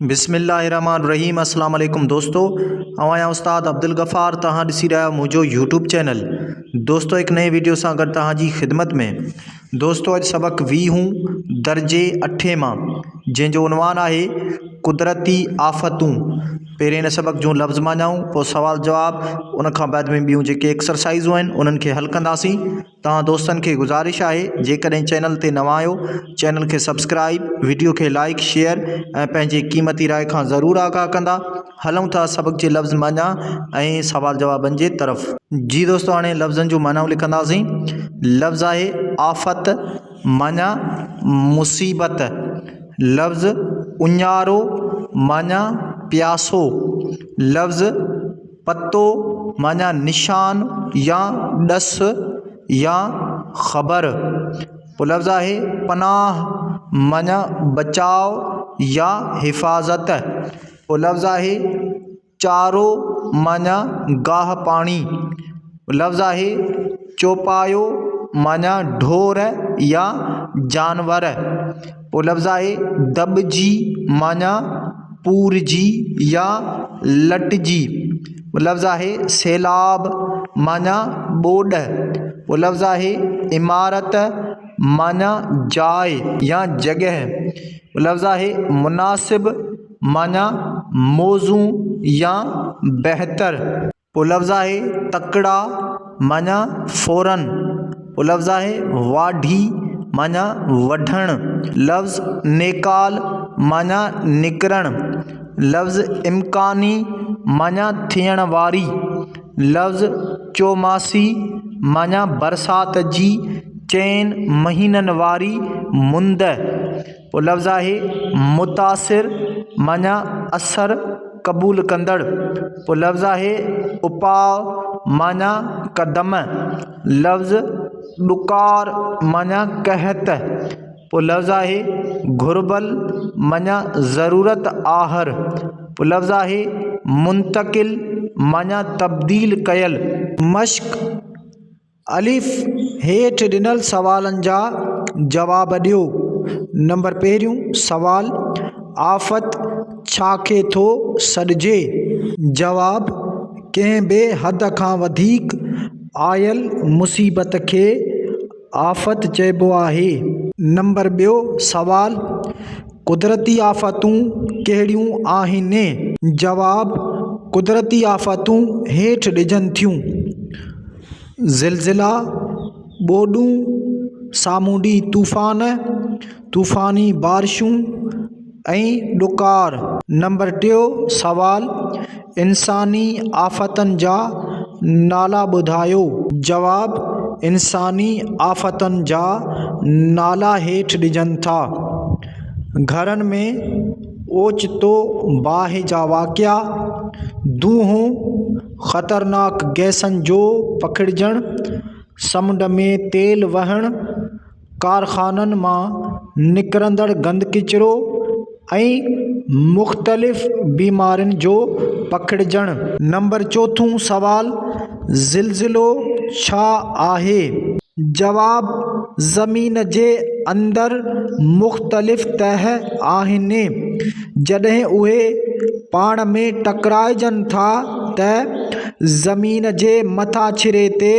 बिस्मिल्लाहिर्रहमानिर्रहीम। अस्सलाम वालेकुम दोस्तों, आया उस्ताद अब्दुल गफ़ार। तहां ॾिसी रहा मुझो यूट्यूब चैनल। दोस्तों एक नए वीडियो सां गॾु तहां जी ख़िदमत में। दोस्तों अॼु सबक 20 दर्जे 8 मां, जंहिंजो उनवान आहे कुदरती आफ़तूं। पहिरें इन सबक जूं लफ़्ज़ माञाऊं, पोइ सवाल जवाब, उन खां बाद में ॿियूं जेके एक्सरसाइज़ूं आहिनि उन्हनि खे हल कंदासीं। तव्हां दोस्तनि खे गुज़ारिश आहे, जेकॾहिं चैनल ते नवां आहियो, चैनल खे सब्सक्राइब, वीडियो खे लाइक शेयर ऐं पंहिंजे क़ीमती राय खां ज़रूरु आगाह कंदा। हलूं था सबक जे लफ़्ज़ माना ऐं सवाल जवाबनि जे तरफ़। जी दोस्तों, हाणे लफ़्ज़नि जूं मानाऊं लिखंदासीं। लफ़्ज़ आहे आफ़त माना मुसीबत। लफ़्ज़ उञारो माना प्यासो। लफ़्ज़ पतो माना निशान या ॾस या ख़बर। पोइ लफ़्ज़ आहे पनाह माना बचाव या हिफ़ाज़त। पोइ लफ़्ज़ आहे चारो माना गाह पाणी। लफ़्ज़ आहे चौपायो माना ढोर या जानवर। पोइ लफ़्ज़ आहे दॿिजी माना पूरजी या लटजी। लफ़्ज़ आहे सैलाब माना ॿोॾ। पोइ लफ़्ज़ आहे इमारत माना जाइ या जगह। लफ़्ज़ आहे मुनासिब माना मौज़ू या बहितर। पोइ लफ़्ज़ आहे तकड़ा माना फ़ौरन। पोइ लफ़्ज़ आहे वाढी माना वढण। लफ़्ज़ नेकाल माना निकिरण। लफ़्ज़ इम्कानी माना थियण वारी। लफ़्ज़ चौमासी माना बरसात जी 4 महीननि वारी मुंद। पोइ लफ़्ज़ आहे मुतासिर माना असर क़बूल कंदड़। पोइ लफ़्ज़ आहे उपाव माना कदम। लफ़्ज़ ॾुकार माना कहत। पोइ लफ़्ज़ आहे घुर्बल माना ज़रूरत आहर। पोइ लफ़्ज़ आहे मुंतकिल माना तब्दील कयल। मश्क अलिफ हेठि ॾिनल सवालनि जा जवाब ॾियो। नंबर पहिरियों सवाल, आफ़त छा खे थो सॾिजे? जवाब, कंहिं ॿिए हद खां वधीक आयल मुसीबत खे आफ़त चइबो आहे। नंबर ॿियो सवाल, कुदरती आफ़तूं कहिड़ियूं आहिनि? जवाब, कुदरती आफ़तूं हेठि ॾिजनि थियूं: ज़िलज़िला, ॿोॾूं, सामूंडी तूफ़ान, तूफ़ानी बारिशूं ऐं ॾुकार। नंबर टियों सवाल, इंसानी आफ़तनि जा नाला ॿुधायो। जवाब, इंसानी आफ़तनि जा नाला हेठि ॾिजनि था: घरनि में ओचितो बाहि जा वाक़िआ, दूंहों, ख़तरनाक गैसनि जो पखिड़िजणु, समुंड में तेल वहणु, कारख़ाननि मां निकिरंदड़ गंद किचिरो ऐं मुख़्तलिफ़ बीमारियुनि जो पखिड़िजणु। नंबर चोथों सवाल, ज़िलज़िलो छा आहे? जवाब, ज़मीन जे अंदरि मुख़्तलिफ़ तह आहिनि। जॾहिं उहे पाण में टकराइजनि था त ज़मीन जे मथाछिरे ते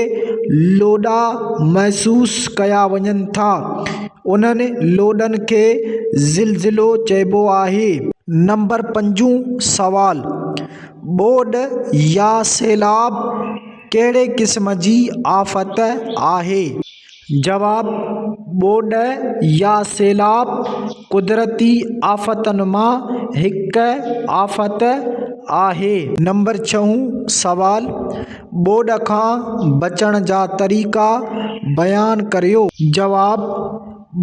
लोॾा महसूसु कया वञनि था। उन्हनि लोॾनि खे ज़िलज़िलो चइबो आहे। नंबर 5 सवाल, ॿोॾ या सैलाब कहिड़े क़िस्म जी आफ़त आहे? जवाब, ॿोॾ या सैलाब कुदरती आफ़तनि मां हिकु आफ़त आहे। नंबर 6 सवाल, ॿोॾ खां बचण जा तरीक़ा बयानु करियो। जवाब,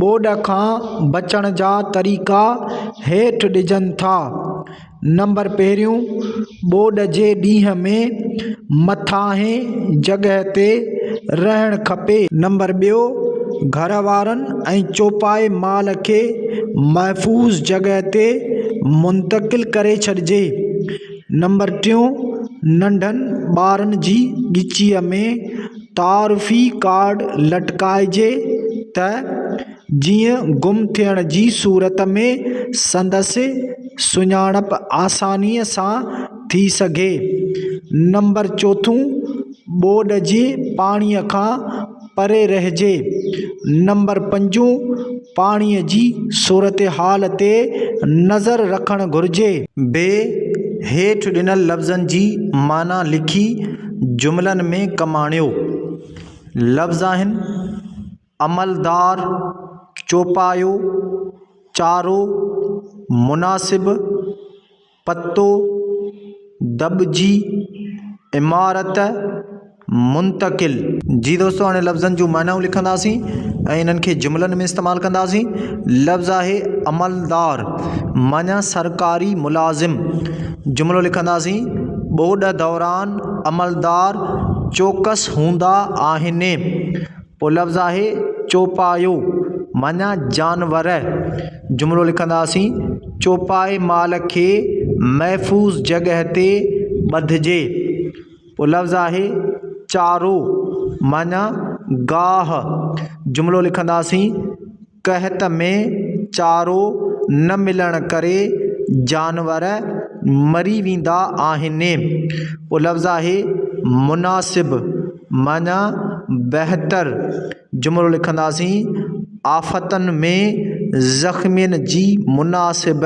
ॿोॾ खां बचण जा तरीक़ा हेठि ॾिजनि था: नंबर पहिरियों, ॿोॾ जे ॾींहं में मथाहें जॻह ते रहणु खपे। नंबर ॿियो, घर वारनि ऐं चौपाए माल खे महफ़ूज़ जॻह ते मुंतक़िल करे छॾिजे। नंबर टियों, नंढनि ॿारनि जी ॻिचीअ में तारुफ़ी कार्ड लटकाइजे त जीअं गुम थियण जी सूरत में संदसि सुञाणप आसानीअ सां थी सघे। नंबर चोथों, ॿोॾ जे पाणीअ खां परे रहिजे। नंबर पंजों, पाणीअ जी सूरत हाल ते नज़र रखणु घुरिजे। हेठि ॾिनल लफ़्ज़नि जी माना लिखी जुमलनि में कमाणियो। लफ़्ज़ आहिनि अमलदार, चौपायो, चारो, मुनासिब, पतो, दॿिजी, इमारत, मुंतकिल। जी दोस्तों, हाणे लफ़्ज़नि जूं मानाऊं लिखंदासीं ऐं इन्हनि खे जुमलनि में इस्तेमालु कंदासीं। लफ़्ज़ आहे अमलदार, माना सरकारी मुलाज़िम। जुमिलो लिखंदासीं ॿोॾ दौरान अमलदार चौकस हूंदा आहिनि। पोइ लफ़्ज़ आहे चौपायो, माना जानवर। जुमिलो लिखंदासीं चौपाए माल खे महफ़ूज़ जॻह ते ॿधिजे। पोइ लफ़्ज़ आहे चारो, माना गाह। जुमिलो लिखंदासीं कहत में चारो न मिलण करे जानवर मरी वेंदा आहिनि। पोइ लफ़्ज़ आहे मुनासिब, माना बहितर। जुमिलो लिखंदासीं आफ़तनि में ज़ख़्मियुनि जी मुनासिब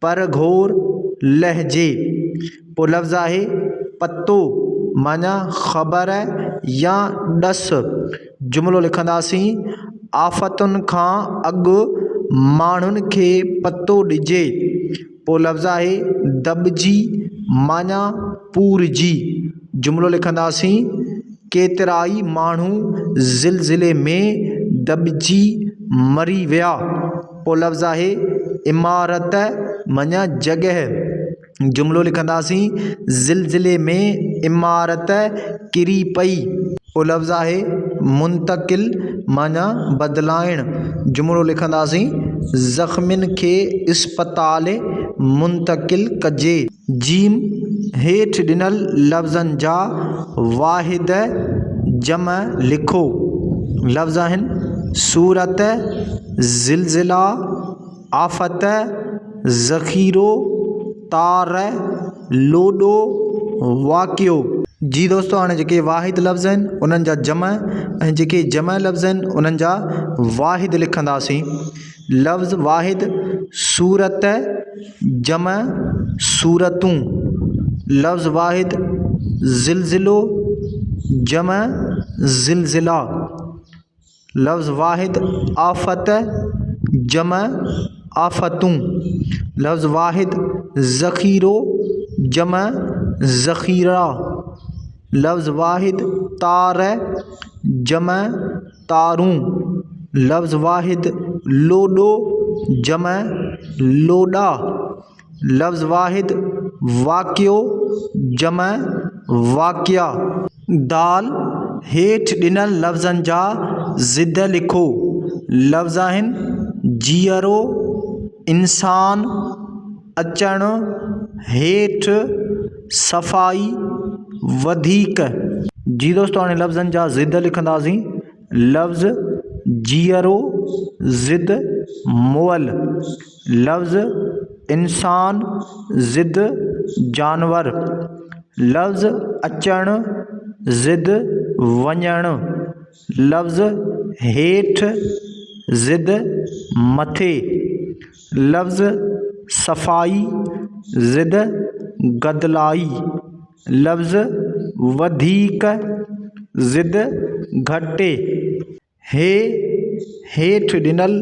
परघोर लहिजे। पोइ लफ़्ज़ आहे पतो, माना ख़बर या ॾस। जुमिलो लिखंदासीं आफ़तुनि खां अॻु माण्हुनि खे पतो ॾिजे। पोइ लफ़्ज़ आहे दॿिजी, माना पूरजी। जुमिलो लिखंदासीं केतिराई माण्हू ज़िलज़िले में दॿिजी मरी विया। पोइ लफ़्ज़ आहे इमारत, माना जॻह। जुमिलो लिखंदासीं ज़िलज़िले में इमारत किरी पई। पोइ लफ़्ज़ आहे मुंतकिल, माना बदिलाइण। जुमिलो लिखंदासीं ज़ख़्मियुनि खे इस्पताल मुंतकिल कजे। जीम, हेठि ॾिनल लफ़्ज़नि जा वाहिद जम लिखो। लफ़्ज़ आहिनि सूरत, ज़िलज़िला, आफ़त, ज़ख़ीरो, तार, लोॾो, वाक़ियो। जी दोस्तों, हाणे जेके वाहिद लफ़्ज़ आहिनि उन्हनि जा जम ऐं जेके जम लफ़्ज़ आहिनि उन्हनि जा वाहिद लिखंदासीं। लफ़्ज़ वाहिद सूरत, जम सूरतूं। लफ़्ज़ वाहिद ज़िलज़िलो, जम ज़िलज़िला। लफ़्ज़ वाहिद आफ़त, जम आफ़तूं। लफ़्ज़ वाहिद ज़ख़ीरो, जम ज़ख़ीरा। लफ़्ज़ वाहिद तार, जम तारूं। लफ़्ज़ वाहिद लोॾो, जम लोॾा। लफ़्ज़ वाहिद वाक़ियो, जम वाक़िया। दाल, हेठि ॾिनल लफ़्ज़नि जा ज़िद लिखो। लफ़्ज़ आहिनि जीअरो, इंसान, अचणु, हेठि, सफ़ाई, वधीक। जी दोस्तों, हाणे लफ़्ज़नि जा ज़िद लिखंदासीं। लफ़्ज़ जीअरो, ज़िद मुअल। लफ़्ज़ इंसान, ज़िद जानवर। लफ़्ज़ अचणु, ज़िद वञणु। लफ़्ज़ हेठि, ज़िद मथे। लफ़्ज़ सफ़ाई, ज़िद गदिलाई। लफ़्ज़ वधीक, ज़िद घटि। हेठि ॾिनल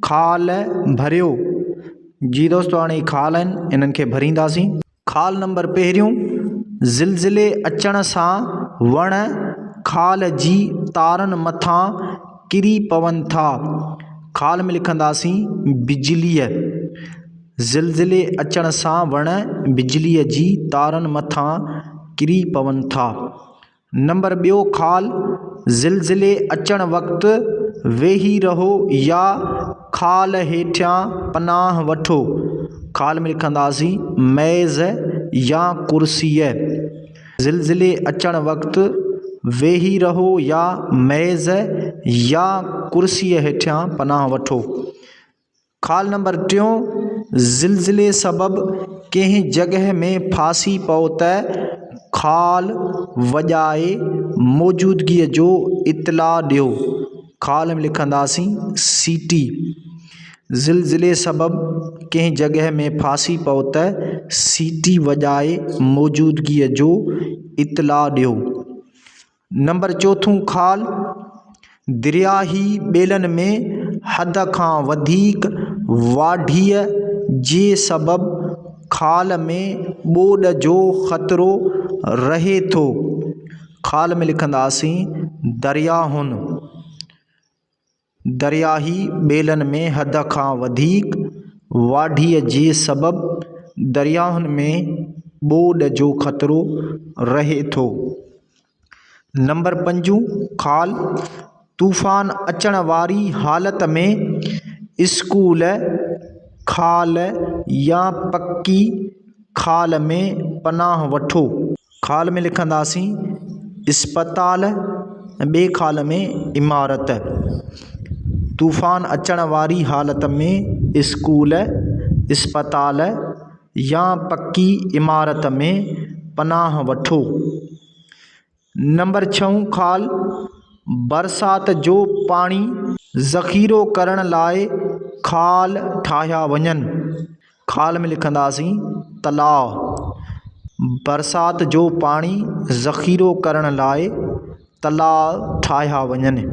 खाल भरियो। जी दोस्तों, हाणे खाल आहिनि इन्हनि खे भरींदासीं। खाल नंबर पहिरियों, ज़िलज़िले अचण सां वण खाल जी तारनि मथां किरी पवनि था। खाल में लिखंदासीं बिजलीअ। ज़िलज़िले अचण सां वण बिजलीअ जी तारनि मथां किरी पवनि था। नंबर ॿियो खाल, ज़िलज़िले अचण वक़्तु वेही रहो या खाल हेठियां पनाह वठो। खाल में लिखंदासीं मेज़ या कुर्सीअ। ज़िलज़िले अचण वक़्तु वेही रहो या मेज़ या कुर्सीअ हेठियां पनाह वठो। खाल नंबर टियों, ज़िलज़िले सबबि कंहिं जॻह में फासी पओ त ख़ाल वॼाए मौजूदगीअ जो इतला ॾियो। ख़ाल में लिखंदासीं सीटी। ज़िलज़िले सबबि कंहिं जॻह में फासी पओ त सीटी वॼाए मौजूदगीअ जो इतला ॾियो। नंबर चोथों ख़ाल दरियाही ॿेलनि में हद खां वधीक वाढीअ जे सबबि ख़ाल में ॿोॾ जो ख़तरो रहे थो। ख़ाल में लिखंदासीं दरियाहुनि। दरियाही ॿेलनि में हद खां वधीक वाढीअ जे सबबि दरियाहुनि में ॿोॾ जो ख़तरो रहे थो। नंबर 5 ख़ाल तूफ़ान अचण वारी हालत में स्कूल ख़ाल या पक्की ख़ाल में पनाह वठो। ख़ाल में लिखंदासीं इस्पताल ऐं ॿिए ख़ाल में इमारत। तूफ़ान अचण वारी हालत में स्कूल इस्पताल या पक्की इमारत में पनाह वठो। नंबर 6 ख़ाल बरसाति जो पाणी ज़ख़ीरो करण लाइ ख़ाल ठाहिया वञनि। ख़ाल में लिखंदासीं तलाउ। बरसाति जो पाणी ज़ख़ीरो करण लाइ तलाउ ठाहिया वञनि।